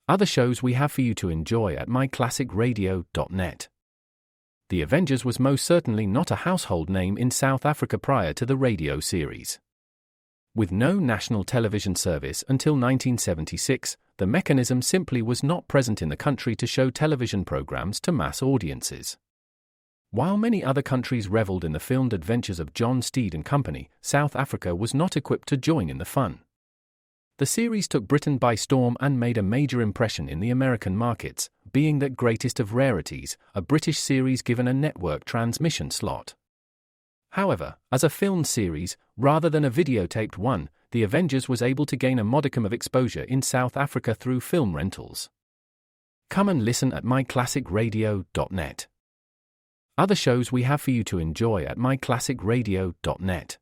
Other shows we have for you to enjoy at myclassicradio.net. The Avengers was most certainly not a household name in South Africa prior to the radio series. With no national television service until 1976, the mechanism simply was not present in the country to show television programs to mass audiences. While many other countries reveled in the filmed adventures of John Steed and company, South Africa was not equipped to join in the fun. The series took Britain by storm and made a major impression in the American markets, being that greatest of rarities, a British series given a network transmission slot. However, as a filmed series, rather than a videotaped one, The Avengers was able to gain a modicum of exposure in South Africa through film rentals. Come and listen at myclassicradio.net. Other shows we have for you to enjoy at myclassicradio.net.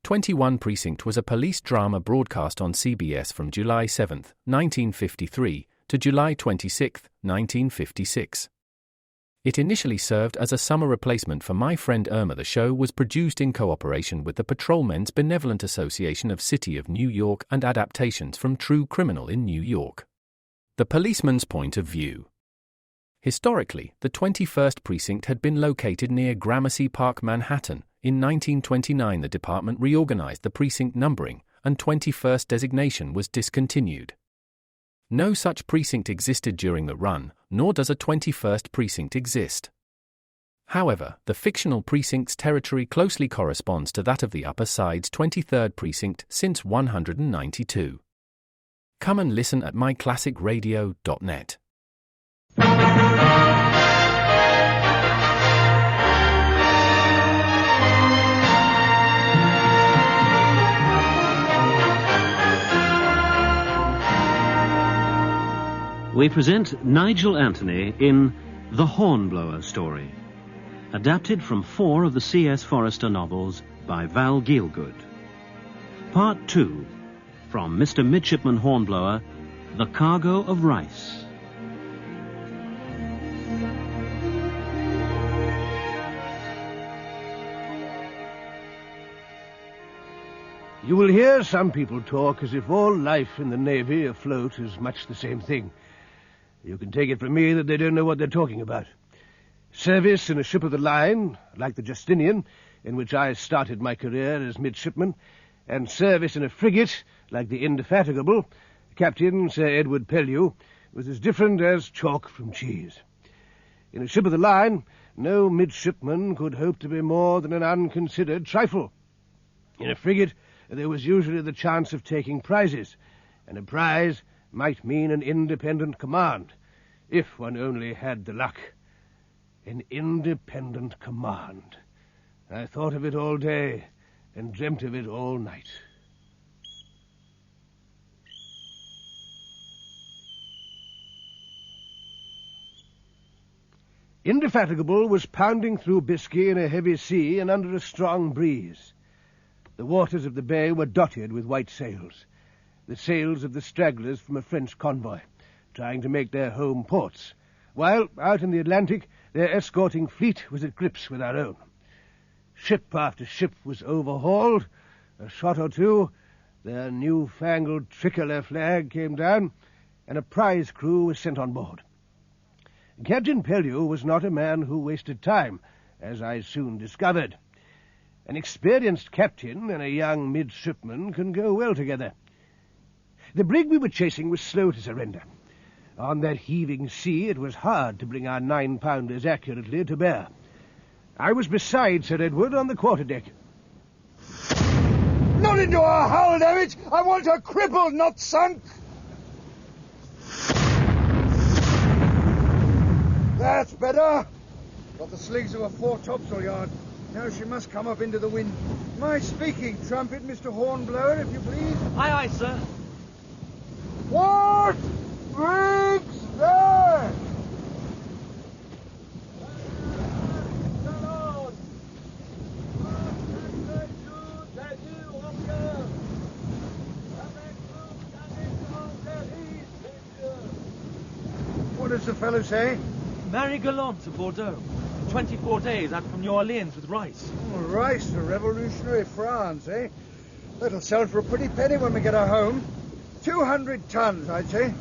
21 Precinct was a police drama broadcast on CBS from July 7, 1953, to July 26, 1956. It initially served as a summer replacement for My Friend Irma. The show was produced in cooperation with the Patrolmen's Benevolent Association of City of New York and adaptations from True Criminal in New York. The Policeman's Point of View. Historically, the 21st Precinct had been located near Gramercy Park, Manhattan. In 1929, the department reorganized the precinct numbering, and 21st designation was discontinued. No such precinct existed during the run, nor does a 21st precinct exist. However, the fictional precinct's territory closely corresponds to that of the Upper Side's 23rd precinct since 192. Come and listen at myclassicradio.net. We present Nigel Anthony in The Hornblower Story, adapted from 4 of the C.S. Forester novels by Val Gielgud. Part 2, from Mr. Midshipman Hornblower, The Cargo of Rice. You will hear some people talk as if all life in the Navy afloat is much the same thing. You can take it from me that they don't know what they're talking about. Service in a ship of the line, like the Justinian, in which I started my career as midshipman, and service in a frigate, like the Indefatigable, Captain Sir Edward Pellew, was as different as chalk from cheese. In a ship of the line, no midshipman could hope to be more than an unconsidered trifle. In a frigate, there was usually the chance of taking prizes, and a prize might mean an independent command, if one only had the luck. An independent command. I thought of it all day and dreamt of it all night. Indefatigable was pounding through Biscay in a heavy sea and under a strong breeze. The waters of the bay were dotted with white sails, the sails of the stragglers from a French convoy, trying to make their home ports, while out in the Atlantic their escorting fleet was at grips with our own. Ship after ship was overhauled, a shot or two, their new-fangled tricolour flag came down, and a prize crew was sent on board. Captain Pellew was not a man who wasted time, as I soon discovered. An experienced captain and a young midshipman can go well together. The brig we were chasing was slow to surrender. On that heaving sea it was hard to bring our 9-pounders accurately to bear. I was beside Sir Edward on the quarterdeck. Not into our hull, damn it! I want her crippled, not sunk! That's better. Got the slings of a fore-topsail yard. Now she must come up into the wind. My speaking trumpet, Mr. Hornblower, if you please. Aye, aye, sir. What? Briggs there! What does the fellow say? Mary Gallant of Bordeaux. 24 days out from New Orleans with rice. Oh, rice for revolutionary France, eh? That'll sell for a pretty penny when we get her home. 200 tons, I'd say.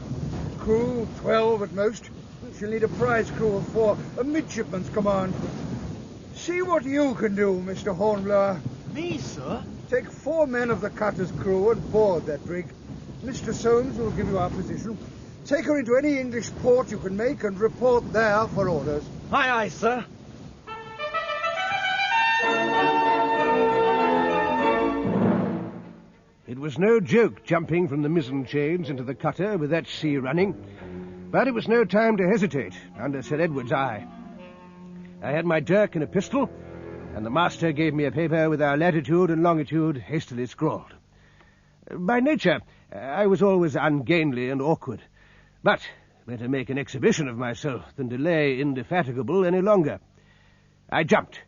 crew, 12 at most. She'll need a prize crew of 4, a midshipman's command. See what you can do, Mr. Hornblower. Me, sir? Take 4 men of the cutter's crew and board that brig. Mr. Soames will give you our position. Take her into any English port you can make and report there for orders. Aye, aye, sir. It was no joke jumping from the mizzen chains into the cutter with that sea running, but it was no time to hesitate under Sir Edward's eye. I had my dirk and a pistol, and the master gave me a paper with our latitude and longitude hastily scrawled. By nature, I was always ungainly and awkward, but better make an exhibition of myself than delay indefatigable any longer. I jumped,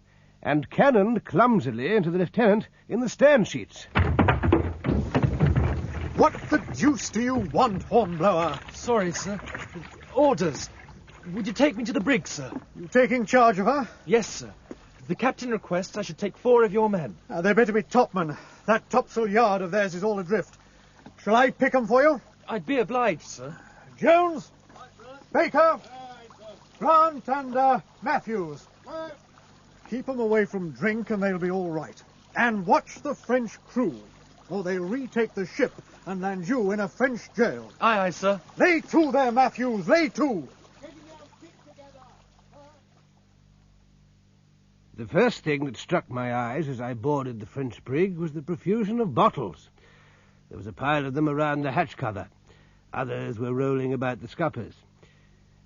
and cannoned clumsily into the lieutenant in the stern sheets. What the deuce do you want, Hornblower? Sorry, sir. Orders. Would you take me to the brig, sir? You taking charge of her? Yes, sir. The captain requests I should take 4 of your men. They better be topmen. That topsail yard of theirs is all adrift. Shall I pick 'em for you? I'd be obliged, sir. Jones, Baker, Grant, and Matthews. Keep 'em away from drink and they'll be all right. And watch the French crew, or they'll retake the ship and land you in a French jail. Aye, aye, sir. Lay to there, Matthews, lay to! The first thing that struck my eyes as I boarded the French brig was the profusion of bottles. There was a pile of them around the hatch cover. Others were rolling about the scuppers.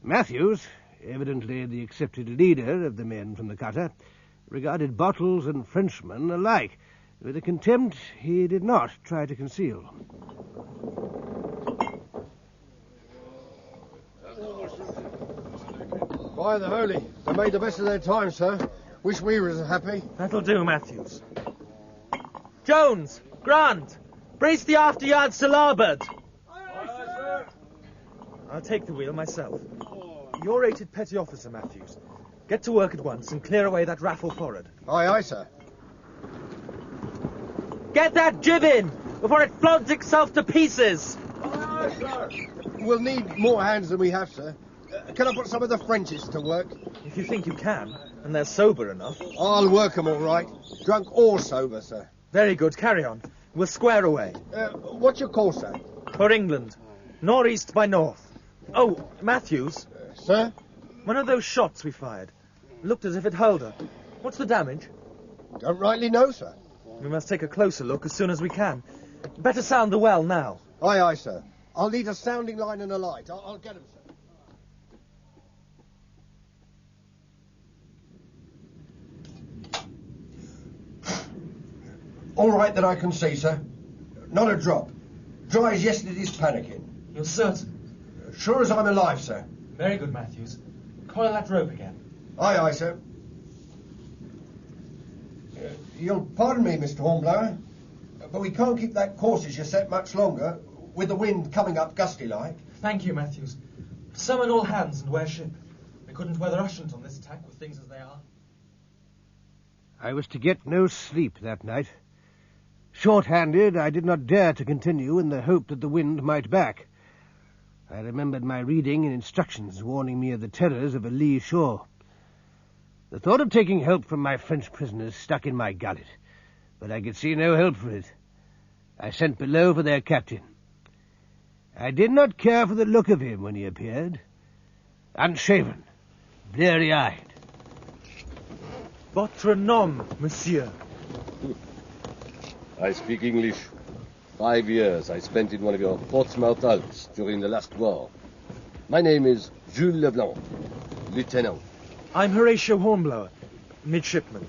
Matthews, evidently the accepted leader of the men from the cutter, regarded bottles and Frenchmen alike, with a contempt he did not try to conceal. By the holy, they made the best of their time, sir. Wish we were as happy. That'll do, Matthews. Jones! Grant! Brace the after yards to larboard! I'll take the wheel myself. You're rated petty officer, Matthews. Get to work at once and clear away that raffle forward. Aye, aye, sir. Get that jib in before it floats itself to pieces! Aye, sir. We'll need more hands than we have, sir. Can I put some of the Frenchies to work? If you think you can, and they're sober enough. I'll work 'em all right. Drunk or sober, sir. Very good, carry on. We'll square away. What's your course, sir? For England. Northeast by north. Oh, Matthews. Sir? One of those shots we fired. Looked as if it held her. What's the damage? Don't rightly know, sir. We must take a closer look as soon as we can. Better sound the well now. Aye, aye, sir. I'll need a sounding line and a light. I'll get 'em, sir. All right that I can see, sir. Not a drop. Dry as yesterday's panicking. You're certain? Sure as I'm alive, sir. Very good, Matthews. Coil that rope again. Aye, aye, sir. You'll pardon me, Mr. Hornblower, but we can't keep that course as you set much longer, with the wind coming up gusty-like. Thank you, Matthews. Summon all hands and wear ship. We couldn't weather Ushant on this tack with things as they are. I was to get no sleep that night. Short-handed, I did not dare to continue in the hope that the wind might back. I remembered my reading and instructions warning me of the terrors of a lee shore. The thought of taking help from my French prisoners stuck in my gullet, but I could see no help for it. I sent below for their captain. I did not care for the look of him when he appeared. Unshaven, bleary-eyed. Votre nom, monsieur? I speak English. 5 years I spent in one of your Portsmouth hulks during the last war. My name is Jules Leblanc, lieutenant. I'm Horatio Hornblower, midshipman.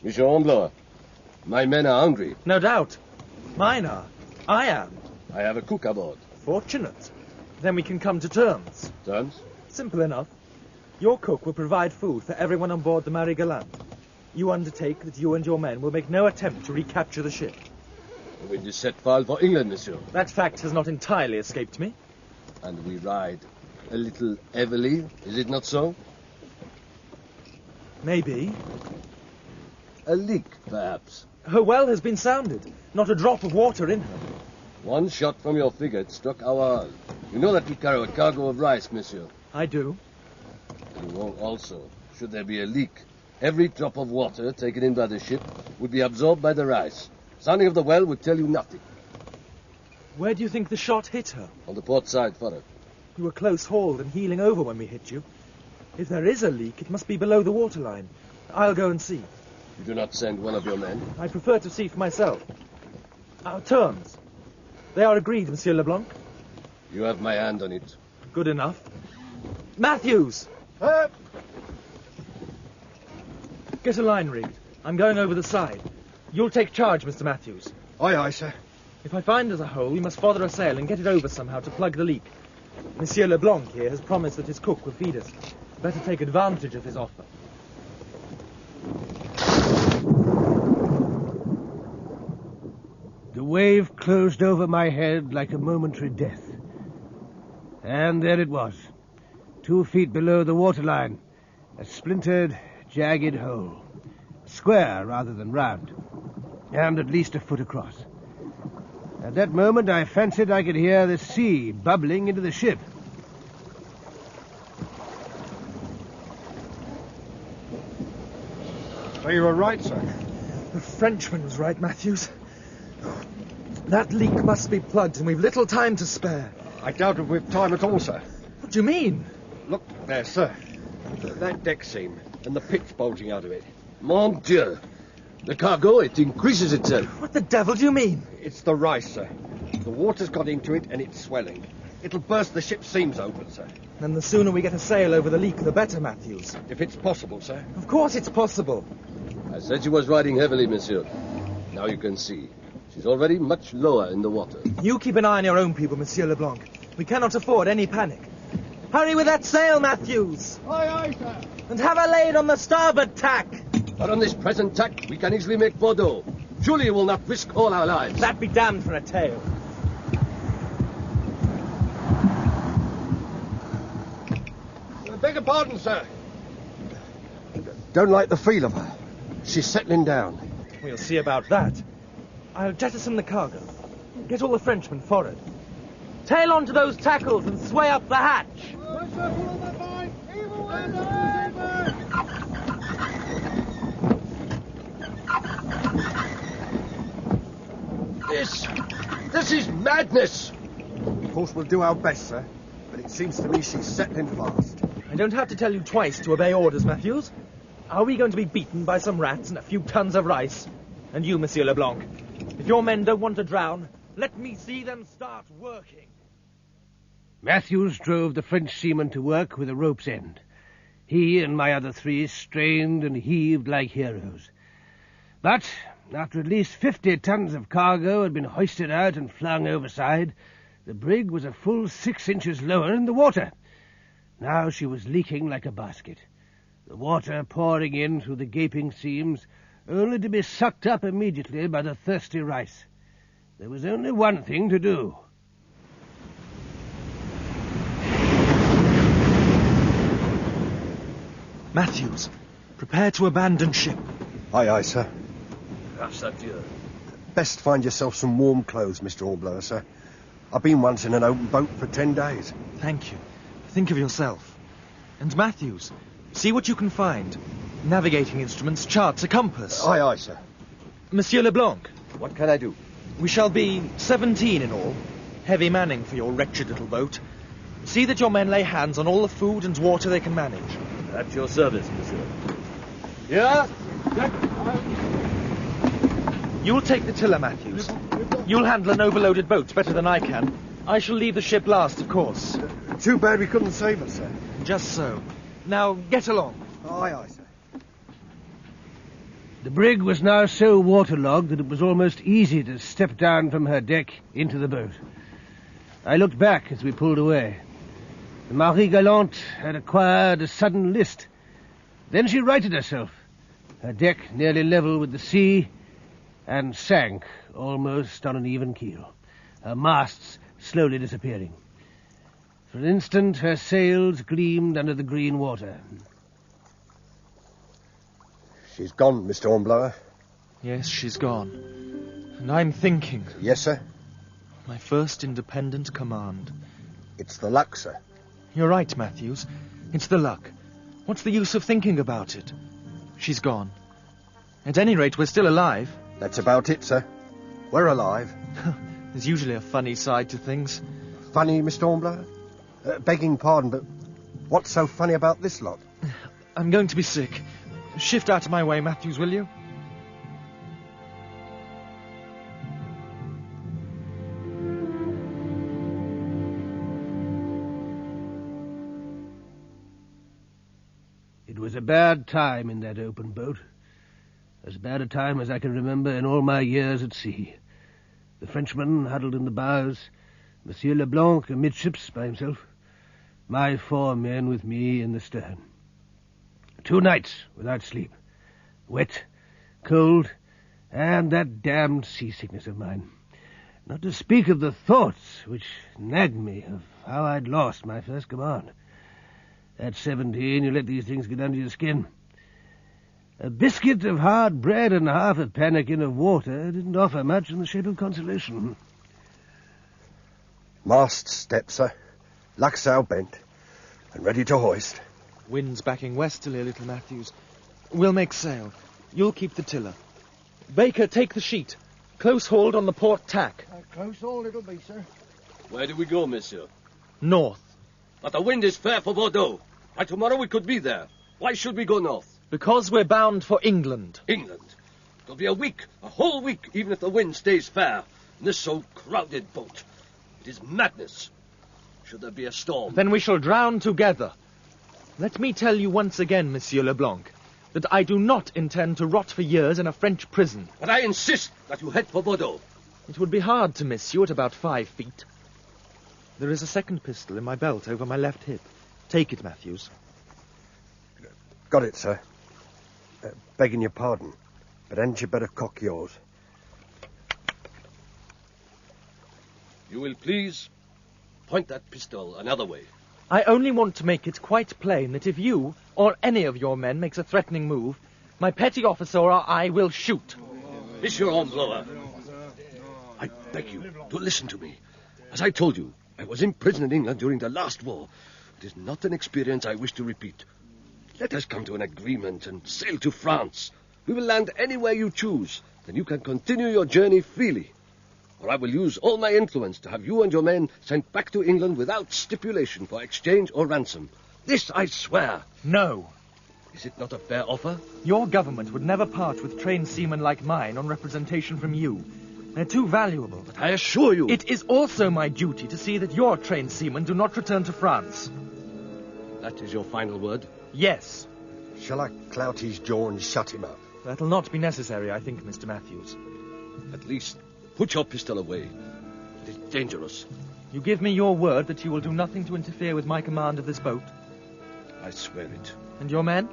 Monsieur Hornblower, my men are hungry. No doubt. Mine are. I am. I have a cook aboard. Fortunate. Then we can come to terms. Terms? Simple enough. Your cook will provide food for everyone on board the Marie Galante. You undertake that you and your men will make no attempt to recapture the ship. We will set sail for England, monsieur. That fact has not entirely escaped me. And we ride a little heavily, is it not so? Maybe. A leak, perhaps. Her well has been sounded. Not a drop of water in her. One shot from your frigate struck our hull. You know that we carry a cargo of rice, monsieur. I do. You know also, should there be a leak, every drop of water taken in by the ship would be absorbed by the rice. Sounding of the well would tell you nothing. Where do you think the shot hit her? On the port side, forward. You were close hauled and heeling over when we hit you. If there is a leak, it must be below the waterline. I'll go and see. You do not send one of your men? I prefer to see for myself. Our terms. They are agreed, Monsieur Leblanc. You have my hand on it. Good enough. Matthews! Get a line rigged. I'm going over the side. You'll take charge, Mr. Matthews. Aye, aye, sir. If I find there's a hole, we must fother a sail and get it over somehow to plug the leak. Monsieur Leblanc here has promised that his cook will feed us. Better take advantage of his offer. The wave closed over my head like a momentary death. And there it was, 2 feet below the waterline, a splintered, jagged hole, square rather than round, and at least a foot across. At that moment I fancied I could hear the sea bubbling into the ship. So you were right, sir. The Frenchman was right, Matthews. That leak must be plugged, and we've little time to spare. I doubt if we've time at all, sir. What do you mean? Look there, sir. That deck seam, and the pitch bulging out of it. Mon Dieu! The cargo, it increases itself. What the devil do you mean? It's the rice, sir. The water's got into it, and it's swelling. It'll burst the ship's seams open, sir. And the sooner we get a sail over the leak, the better, Matthews. If it's possible, sir. Of course it's possible. I said she was riding heavily, monsieur. Now you can see. She's already much lower in the water. You keep an eye on your own people, Monsieur Leblanc. We cannot afford any panic. Hurry with that sail, Matthews. Aye, aye, sir. And have her laid on the starboard tack. But on this present tack, we can easily make Bordeaux. Surely you will not risk all our lives. That be damned for a tale. I beg your pardon, sir. Don't like the feel of her. She's settling down. We'll see about that. I'll jettison the cargo. Get all the Frenchmen forward. Tail onto those tackles and sway up the hatch. This is madness. Of course, we'll do our best, sir. But it seems to me she's settling fast. I don't have to tell you twice to obey orders, Matthews. Are we going to be beaten by some rats and a few tons of rice? And you, Monsieur Leblanc, if your men don't want to drown, let me see them start working. Matthews drove the French seaman to work with a rope's end. He and my other 3 strained and heaved like heroes. But after at least 50 tons of cargo had been hoisted out and flung overside, the brig was a full 6 inches lower in the water. Now she was leaking like a basket, the water pouring in through the gaping seams, only to be sucked up immediately by the thirsty rice. There was only one thing to do. Matthews, prepare to abandon ship. Aye, aye, sir. Grâce à Dieu. Best find yourself some warm clothes, Mr. Hornblower, sir. I've been once in an open boat for 10 days. Thank you. Think of yourself. And Matthews, see what you can find. Navigating instruments, charts, a compass. Aye, aye, sir. Monsieur Leblanc, What can I do? we shall be 17 in all. Heavy manning for your wretched little boat. See that your men lay hands on all the food and water they can manage. At your service, monsieur. Yeah? You'll take the tiller, Matthews. You'll handle an overloaded boat better than I can. I shall leave the ship last, of course. Too bad we couldn't save her, sir. Just so. Now, get along. Aye, aye, sir. The brig was now so waterlogged that it was almost easy to step down from her deck into the boat. I looked back as we pulled away. The Marie Galante had acquired a sudden list. Then she righted herself, her deck nearly level with the sea, and sank almost on an even keel, her masts slowly disappearing. For an instant, her sails gleamed under the green water. She's gone, Mr. Hornblower. Yes, she's gone. And I'm thinking. Yes, sir? My first independent command. It It's the luck, sir. You're right, Matthews. It's the luck. What's the use of thinking about it? She's gone. At any rate, we're still alive. That's about it, sir. We're alive. There's usually a funny side to things. Funny, Mr. Hornblower? Begging pardon, but what's so funny about this lot? I'm going to be sick. Shift out of my way, Matthews, will you? It was a bad time in that open boat. As bad a time as I can remember in all my years at sea. The Frenchman huddled in the bows, Monsieur Leblanc amidships by himself, my 4 men with me in the stern. 2 nights without sleep, wet, cold, and that damned seasickness of mine. Not to speak of the thoughts which nagged me of how I'd lost my first command. At 17, you let these things get under your skin. A biscuit of hard bread and half a pannikin of water didn't offer much in the shape of consolation. Mast step, sir. Lucksail bent and ready to hoist. Wind's backing westerly a little, Matthews. We'll make sail. You'll keep the tiller. Baker, take the sheet. Close hold on the port tack. Close hold it'll be, sir. Where do we go, monsieur? North. But the wind is fair for Bordeaux. By tomorrow we could be there. Why should we go north? Because we're bound for England. England? It'll be a whole week, even if the wind stays fair, in this so crowded boat. It is madness. Should there be a storm? Then we shall drown together. Let me tell you once again, Monsieur Leblanc, that I do not intend to rot for years in a French prison. But I insist that you head for Bordeaux. It would be hard to miss you at about 5 feet. There is a second pistol in my belt over my left hip. Take it, Matthews. Got it, sir. Begging your pardon, but hadn't you better cock yours? You will please point that pistol another way. I only want to make it quite plain that if you, or any of your men, makes a threatening move, my petty officer or I will shoot. Monsieur Hornblower, I beg you to listen to me. As I told you, I was in prison in England during the last war. It is not an experience I wish to repeat. Let us come to an agreement and sail to France. We will land anywhere you choose. Then you can continue your journey freely. Or I will use all my influence to have you and your men sent back to England without stipulation for exchange or ransom. This I swear. No. Is it not a fair offer? Your government would never part with trained seamen like mine on representation from you. They're too valuable. But I assure you... It is also my duty to see that your trained seamen do not return to France. That is your final word? Yes. Shall I clout his jaw and shut him up? That'll not be necessary, I think, Mr. Matthews. At least, put your pistol away. It is dangerous. You give me your word that you will do nothing to interfere with my command of this boat? I swear it. And your men?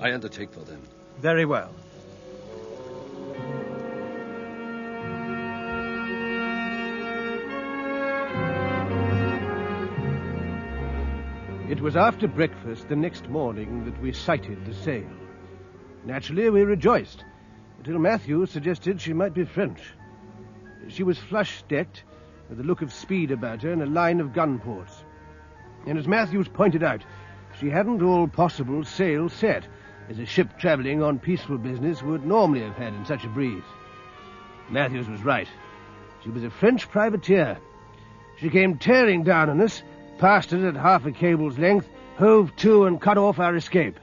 I undertake for them. Very well. It was after breakfast the next morning that we sighted the sail. Naturally, we rejoiced, until Matthews suggested she might be French. She was flush-decked, with a look of speed about her and a line of gun ports. And as Matthews pointed out, she hadn't all possible sail set, as a ship travelling on peaceful business would normally have had in such a breeze. Matthews was right. She was a French privateer. She came tearing down on us, passed us at half a cable's length, hove to and cut off our escape.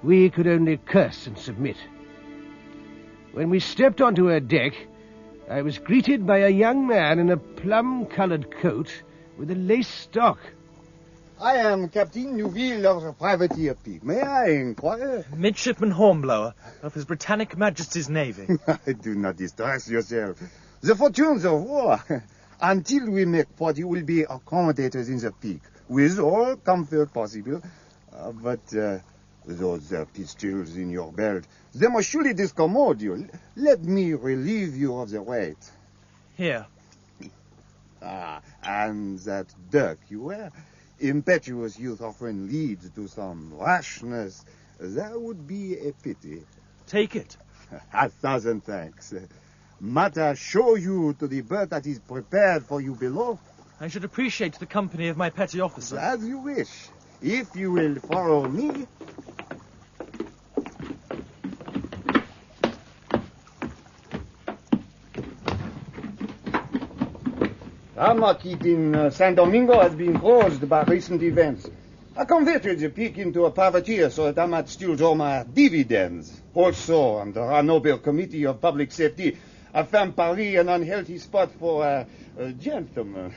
We could only curse and submit. When we stepped onto her deck, I was greeted by a young man in a plum-coloured coat with a lace stock. I am Captain Neuville of the privateer Pig. May I inquire? Midshipman Hornblower of His Britannic Majesty's Navy. Do not distress yourself. The fortunes of war. Until we make port, you will be accommodated in the Pig, with all comfort possible. But those pistols in your belt, they must surely discommode you. Let me relieve you of the weight. Here. And that dirk you wear? Impetuous youth often leads to some rashness. That would be a pity. Take it. 1,000 thanks. Might I show you to the berth that is prepared for you below? I should appreciate the company of my petty officer. As you wish. If you will follow me. Our market in San Domingo has been closed by recent events. I converted the peak into a privateer so that I might still draw my dividends. Also, under our noble committee of public safety, I found Paris an unhealthy spot for a gentleman.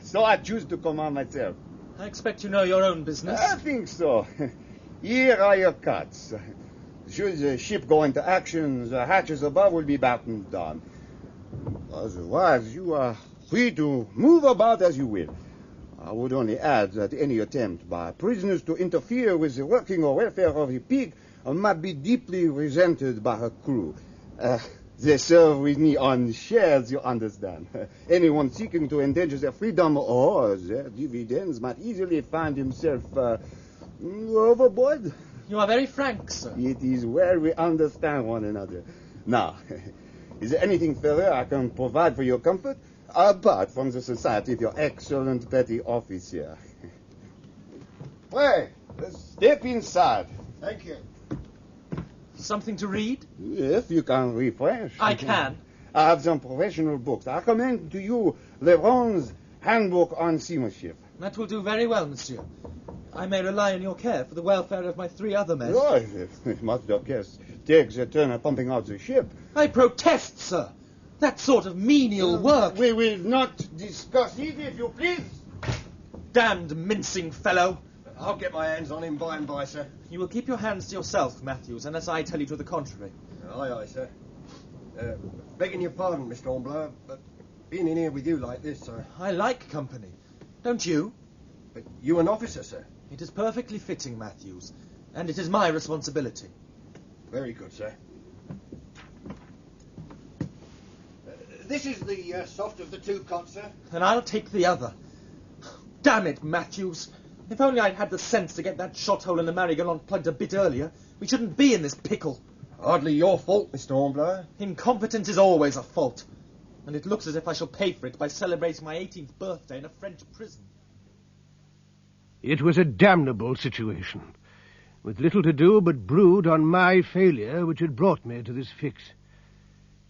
So I choose to command myself. I expect you know your own business. I think so. Here are your cuts. Should the ship go into action, the hatches above will be battened down. Otherwise, you are free to move about as you will. I would only add that any attempt by prisoners to interfere with the working or welfare of the pig might be deeply resented by her crew. They serve with me on shares, you understand. Anyone seeking to endanger their freedom or their dividends might easily find himself overboard. You are very frank, sir. It is well we understand one another. Now, is there anything further I can provide for your comfort? Apart from the society of your excellent petty officer. Pray, step inside. Thank you. Something to read? If you can refresh. I can. I have some professional books. I recommend to you Lebron's Handbook on Seamanship. That will do very well, monsieur. I may rely on your care for the welfare of my 3 other men. Oh, if Master Guest takes a turn at pumping out the ship. I protest, sir. That sort of menial work. We will not discuss it, if you please. Damned mincing fellow. I'll get my hands on him by and by, sir. You will keep your hands to yourself, Matthews, unless I tell you to the contrary. Aye, aye, sir. Begging your pardon, Mr. Hornblower, but being in here with you like this, sir... I like company. Don't you? But you an officer, sir? It is perfectly fitting, Matthews, and it is my responsibility. Very good, sir. This is the soft of the 2 cots, sir. And I'll take the other. Damn it, Matthews. If only I'd had the sense to get that shot hole in the Marigoland plugged a bit earlier, we shouldn't be in this pickle. Hardly your fault, Mr. Hornblower. Incompetence is always a fault. And it looks as if I shall pay for it by celebrating my 18th birthday in a French prison. It was a damnable situation, with little to do but brood on my failure which had brought me to this fix.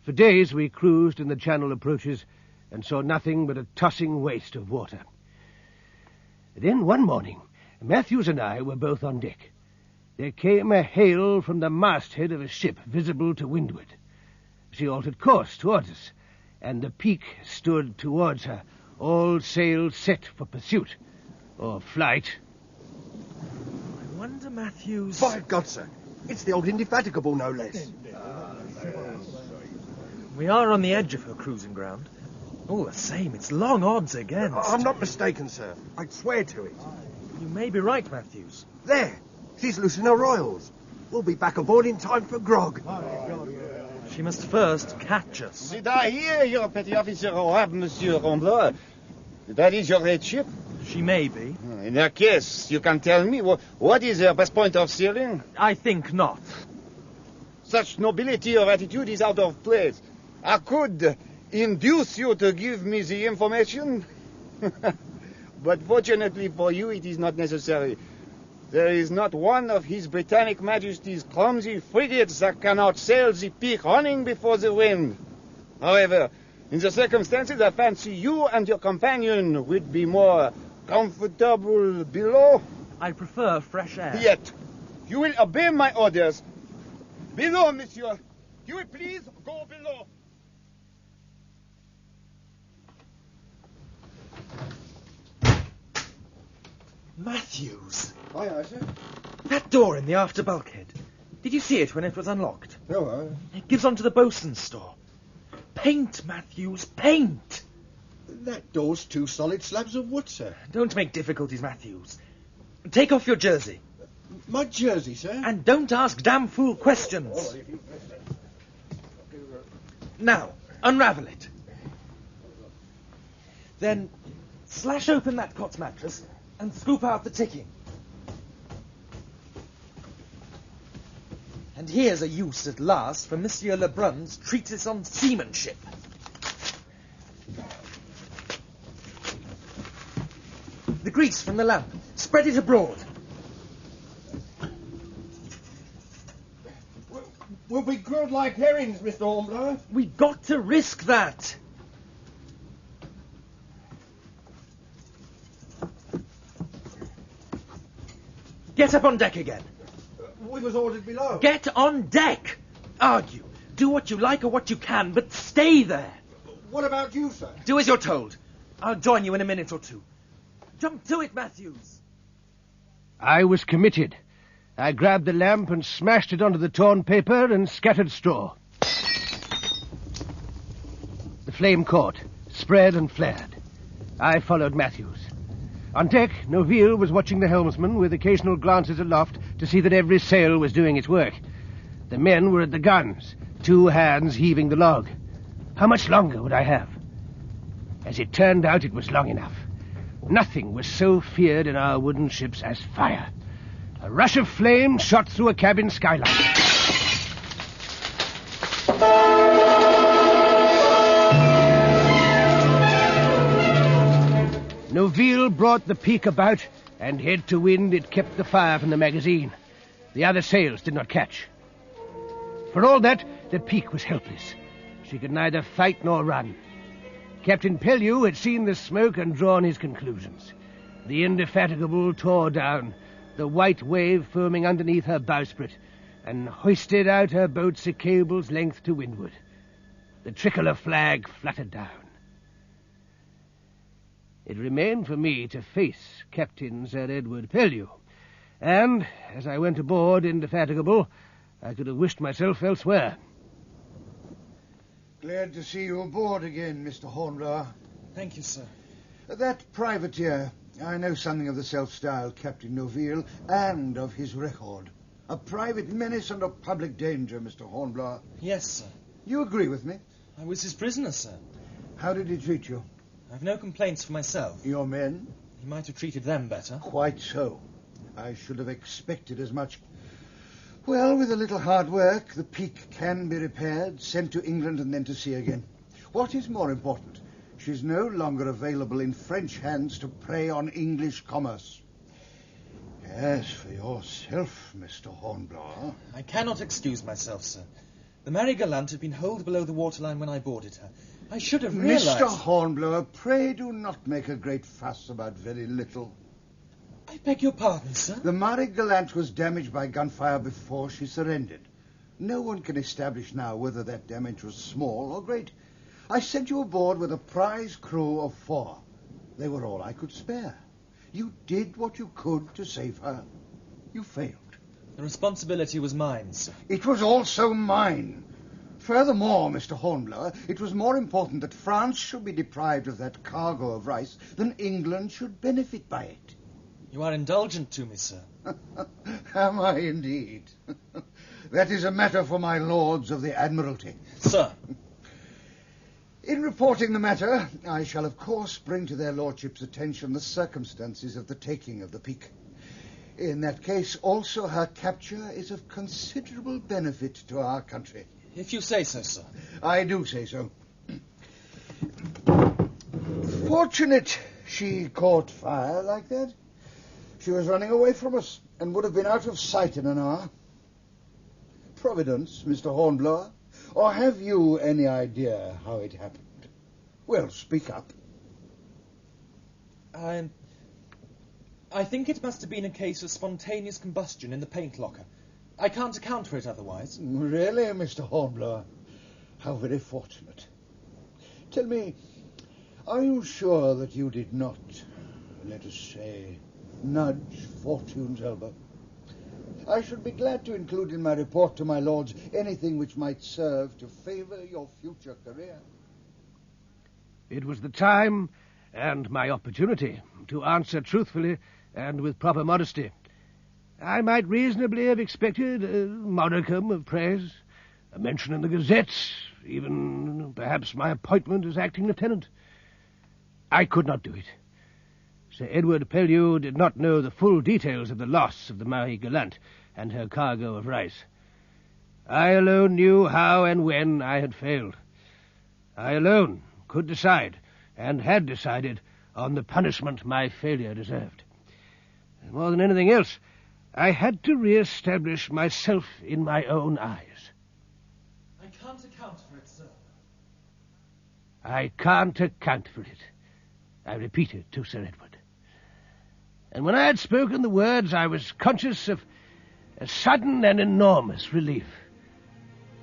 For days we cruised in the channel approaches and saw nothing but a tossing waste of water. Then one morning, Matthews and I were both on deck. There came a hail from the masthead of a ship visible to windward. She altered course towards us, and the Peak stood towards her, all sails set for pursuit, or flight. I wonder, Matthews... By God, sir, it's the old Indefatigable, no less. We are on the edge of her cruising ground. All the same, it's long odds against. I'm not mistaken, sir. I'd swear to it. You may be right, Matthews. There, she's loosing her royals. We'll be back aboard in time for grog. She must first catch us. Did I hear your petty officer have Monsieur Hornblower? That is your red ship? She may be. In that case, you can tell me what is her best point of sailing? I think not. Such nobility of attitude is out of place. I could induce you to give me the information, but fortunately for you, it is not necessary. There is not one of His Britannic Majesty's clumsy frigates that cannot sail the Peak running before the wind. However, in the circumstances, I fancy you and your companion would be more comfortable below. I prefer fresh air. Yet, you will obey my orders. Below, monsieur. You will please go below. Matthews! Aye, aye, sir. That door in the after bulkhead. Did you see it when it was unlocked? No, It gives onto the bosun's store. Paint, Matthews, paint! that door's 2 solid slabs of wood, sir. Don't make difficulties, Matthews. Take off your jersey. My jersey, sir? And don't ask damn fool questions. Now, unravel it. Then slash open that cot's mattress and scoop out the ticking. And here's a use at last for Monsieur Lebrun's treatise on seamanship. The grease from the lamp. Spread it abroad. We'll be grilled like herrings, Mr. Hornblower. We've got to risk that. Get up on deck again. We was ordered below. Get on deck. Argue. Do what you like or what you can, but stay there. What about you, sir? Do as you're told. I'll join you in a minute or two. Jump to it, Matthews. I was committed. I grabbed the lamp and smashed it onto the torn paper and scattered straw. The flame caught, spread and flared. I followed Matthews. On deck, Noville was watching the helmsman with occasional glances aloft to see that every sail was doing its work. The men were at the guns, 2 hands heaving the log. How much longer would I have? As it turned out, it was long enough. Nothing was so feared in our wooden ships as fire. A rush of flame shot through a cabin skylight. Noville brought the peak about, and head to wind it kept the fire from the magazine. The other sails did not catch. For all that, the peak was helpless. She could neither fight nor run. Captain Pellew had seen the smoke and drawn his conclusions. The Indefatigable tore down, the white wave foaming underneath her bowsprit, and hoisted out her boats a cable's length to windward. The tricolour flag fluttered down. It remained for me to face Captain Sir Edward Pellew, and, as I went aboard Indefatigable, I could have wished myself elsewhere. Glad to see you aboard again, Mr. Hornblower. Thank you, sir. That privateer, I know something of the self-styled Captain Noville and of his record. A private menace and a public danger, Mr. Hornblower. Yes, sir. You agree with me? I was his prisoner, sir. How did he treat you? I've no complaints for myself. Your men? He might have treated them better. Quite so. I should have expected as much. Well, with a little hard work, the Peak can be repaired, sent to England and then to sea again. What is more important, she's no longer available in French hands to prey on English commerce. As for yourself, Mr. Hornblower... I cannot excuse myself, sir. The Mary Gallant had been holed below the waterline when I boarded her. I should have realized... Mr. Hornblower, pray do not make a great fuss about very little. I beg your pardon, sir. The Mary Gallant was damaged by gunfire before she surrendered. No one can establish now whether that damage was small or great. I sent you aboard with a prize crew of 4. They were all I could spare. You did what you could to save her. You failed. The responsibility was mine, sir. It was also mine. Furthermore, Mr. Hornblower, it was more important that France should be deprived of that cargo of rice than England should benefit by it. You are indulgent to me, sir. Am I indeed? That is a matter for my lords of the Admiralty. Sir. In reporting the matter, I shall of course bring to their lordships' attention the circumstances of the taking of the Peak. In that case, also her capture is of considerable benefit to our country. If you say so, sir. I do say so. Fortunate she caught fire like that. She was running away from us and would have been out of sight in an hour. Providence, Mr. Hornblower? Or have you any idea how it happened? Well, speak up. I think it must have been a case of spontaneous combustion in the paint locker. I can't account for it otherwise. Really, Mr. Hornblower? How very fortunate. Tell me, are you sure that you did not, let us say, nudge Fortune's elbow? I should be glad to include in my report to my lords anything which might serve to favour your future career. It was the time and my opportunity to answer truthfully and with proper modesty. I might reasonably have expected a modicum of praise, a mention in the gazettes, even perhaps my appointment as acting lieutenant. I could not do it. Sir Edward Pellew did not know the full details of the loss of the Marie Gallant and her cargo of rice. I alone knew how and when I had failed. I alone could decide, and had decided, on the punishment my failure deserved. And more than anything else, I had to re-establish myself in my own eyes. I can't account for it, sir. I can't account for it, I repeated to Sir Edward. And when I had spoken the words, I was conscious of a sudden and enormous relief,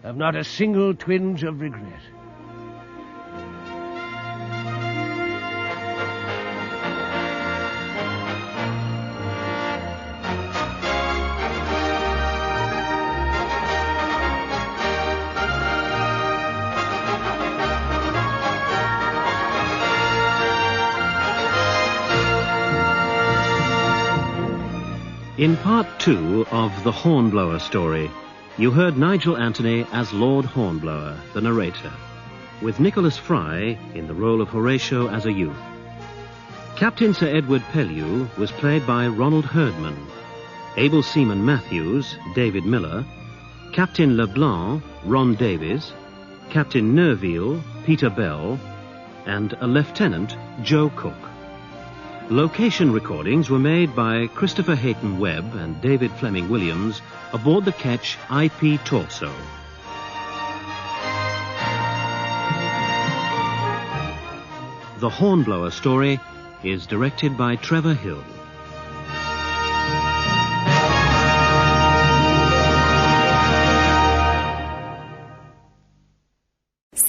of not a single twinge of regret. In Part 2 of the Hornblower story, you heard Nigel Anthony as Lord Hornblower, the narrator, with Nicholas Fry in the role of Horatio as a youth. Captain Sir Edward Pellew was played by Ronald Herdman, Able Seaman Matthews, David Miller, Captain Leblanc, Ron Davies, Captain Nerville, Peter Bell, and a Lieutenant, Joe Cook. Location recordings were made by Christopher Hayton Webb and David Fleming Williams aboard the ketch IP Torso. The Hornblower story is directed by Trevor Hill.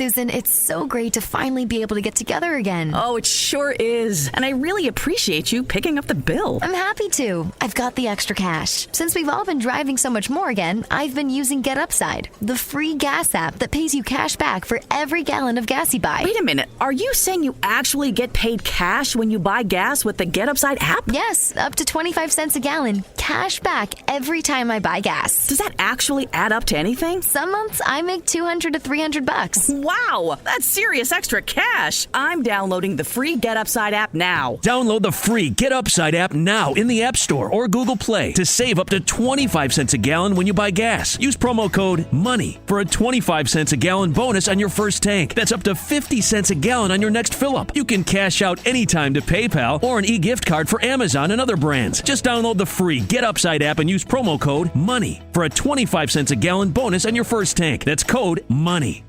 Susan, it's so great to finally be able to get together again. Oh, it sure is. And I really appreciate you picking up the bill. I'm happy to. I've got the extra cash. Since we've all been driving so much more again, I've been using Get Upside, the free gas app that pays you cash back for every gallon of gas you buy. Wait a minute. Are you saying you actually get paid cash when you buy gas with the Get Upside app? Yes, up to 25 cents a gallon. Cash back every time I buy gas. Does that actually add up to anything? Some months I make $200 to $300. Wow, that's serious extra cash. I'm downloading the free Get Upside app now. Download the free Get Upside app now in the App Store or Google Play to save up to 25 cents a gallon when you buy gas. Use promo code MONEY for a 25 cents a gallon bonus on your first tank. That's up to 50 cents a gallon on your next fill-up. You can cash out anytime to PayPal or an e-gift card for Amazon and other brands. Just download the free Get Upside app and use promo code MONEY for a 25 cents a gallon bonus on your first tank. That's code MONEY.